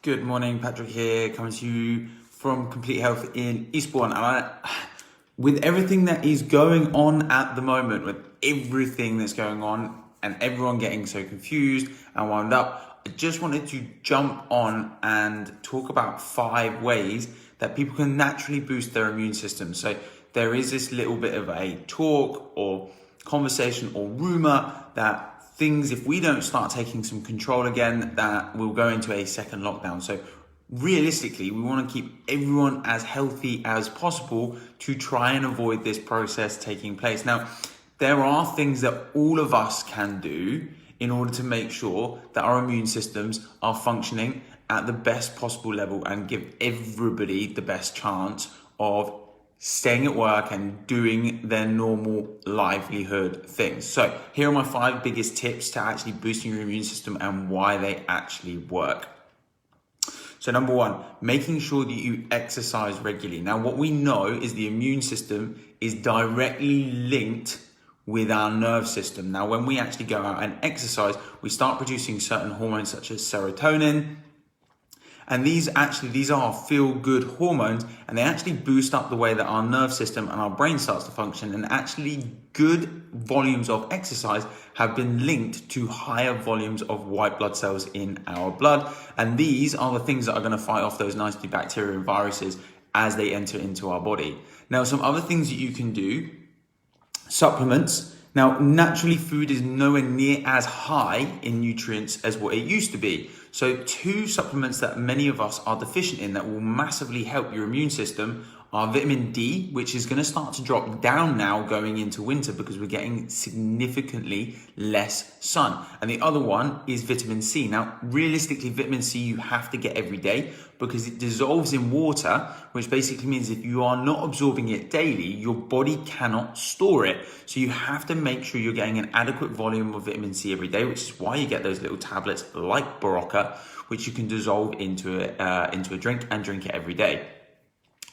Good morning, Patrick here, coming to you from Complete Health in Eastbourne. And with everything that is going on at the moment, with everything that's going on and everyone getting so confused and wound up, I just wanted to jump on and talk about 5 ways that people can naturally boost their immune system. So there is this little bit of a talk or conversation or rumor that things, if we don't start taking some control again, that we'll go into a second lockdown. So realistically, we want to keep everyone as healthy as possible to try and avoid this process taking place. Now, there are things that all of us can do in order to make sure that our immune systems are functioning at the best possible level and give everybody the best chance of staying at work and doing their normal livelihood things. So here are my 5 biggest tips to actually boosting your immune system and why they actually work. So number 1, making sure that you exercise regularly. Now, what we know is the immune system is directly linked with our nerve system. Now, when we actually go out and exercise, we start producing certain hormones such as serotonin. And these are feel-good hormones, and they actually boost up the way that our nerve system and our brain starts to function. And actually, good volumes of exercise have been linked to higher volumes of white blood cells in our blood. And these are the things that are going to fight off those nasty bacteria and viruses as they enter into our body. Now, some other things that you can do: supplements. Now, naturally, food is nowhere near as high in nutrients as what it used to be. So 2 supplements that many of us are deficient in that will massively help your immune system are vitamin D, which is going to start to drop down now going into winter because we're getting significantly less sun. And the other one is vitamin C. Now, realistically, vitamin C you have to get every day because it dissolves in water, which basically means if you are not absorbing it daily, your body cannot store it. So you have to make sure you're getting an adequate volume of vitamin C every day, which is why you get those little tablets like Barocca, which you can dissolve into a drink and drink it every day.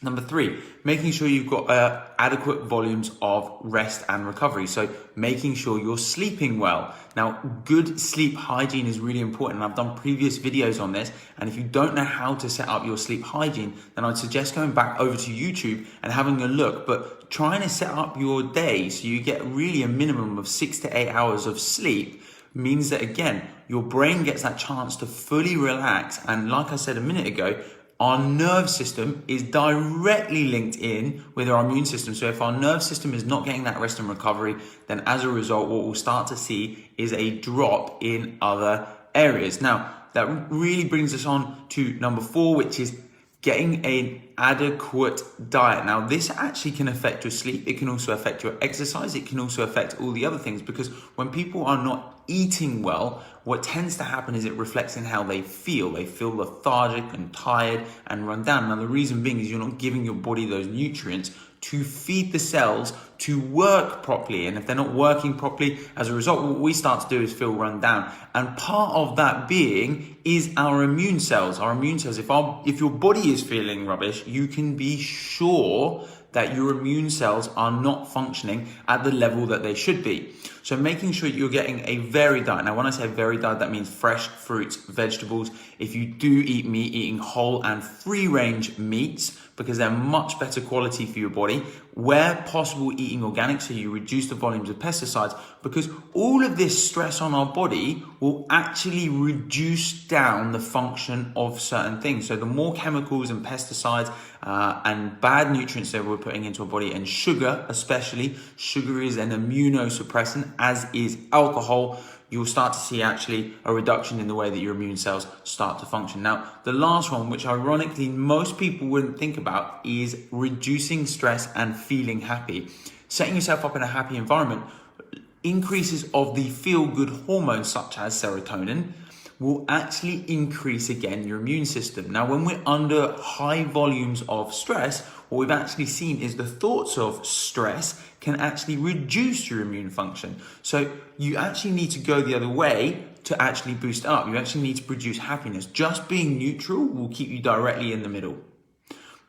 Number 3, making sure you've got adequate volumes of rest and recovery. So making sure you're sleeping well. Now, good sleep hygiene is really important. And I've done previous videos on this. And if you don't know how to set up your sleep hygiene, then I'd suggest going back over to YouTube and having a look. But trying to set up your day so you get really a minimum of 6 to 8 hours of sleep means that, again, your brain gets that chance to fully relax. And like I said a minute ago, our nerve system is directly linked in with our immune system. So if our nerve system is not getting that rest and recovery, then as a result, what we'll start to see is a drop in other areas. Now, that really brings us on to number 4, which is getting an adequate diet. Now, this actually can affect your sleep. It can also affect your exercise. It can also affect all the other things, because when people are not eating well, what tends to happen is it reflects in how they feel. They feel lethargic and tired and run down. Now, the reason being is you're not giving your body those nutrients to feed the cells to work properly. And if they're not working properly, as a result, what we start to do is feel run down. And part of that being is our immune cells. Our immune cells, if your body is feeling rubbish, you can be sure that your immune cells are not functioning at the level that they should be. So making sure you're getting a varied diet. Now, when I say varied diet, that means fresh fruits, vegetables. If you do eat meat, eating whole and free-range meats, because they're much better quality for your body. Where possible, eating organic, so you reduce the volumes of pesticides, because all of this stress on our body will actually reduce down the function of certain things. So the more chemicals and pesticides and bad nutrients that we're putting into our body, and sugar especially, sugar is an immunosuppressant, as is alcohol, you'll start to see actually a reduction in the way that your immune cells start to function. Now, the last one, which ironically most people wouldn't think about, is reducing stress and feeling happy. Setting yourself up in a happy environment, increases of the feel-good hormones such as serotonin will actually increase again your immune system. Now, when we're under high volumes of stress, what we've actually seen is the thoughts of stress can actually reduce your immune function. So you actually need to go the other way to actually boost up. You actually need to produce happiness. Just being neutral will keep you directly in the middle.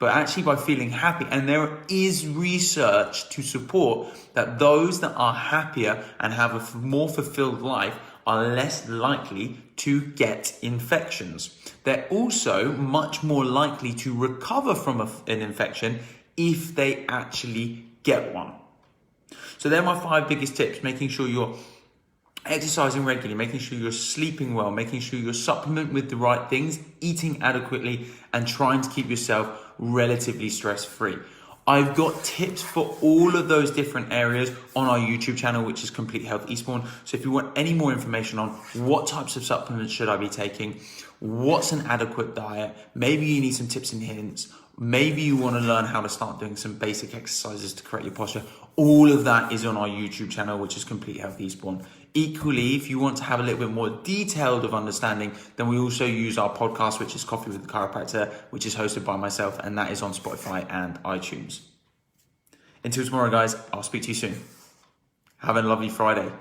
But actually by feeling happy, and there is research to support that those that are happier and have a more fulfilled life are less likely to get infections. They're also much more likely to recover from an infection if they actually get one. So they're my 5 biggest tips: making sure you're exercising regularly, making sure you're sleeping well, making sure you're supplementing with the right things, eating adequately, and trying to keep yourself relatively stress-free. I've got tips for all of those different areas on our YouTube channel, which is Complete Health Eastbourne. So if you want any more information on what types of supplements should I be taking, what's an adequate diet, maybe you need some tips and hints, maybe you want to learn how to start doing some basic exercises to correct your posture, all of that is on our YouTube channel, which is Complete Health Eastbourne. Equally, if you want to have a little bit more detailed of understanding, then we also use our podcast, which is Coffee with the Chiropractor, which is hosted by myself, and that is on Spotify and iTunes. Until tomorrow, guys, I'll speak to you soon. Have a lovely Friday.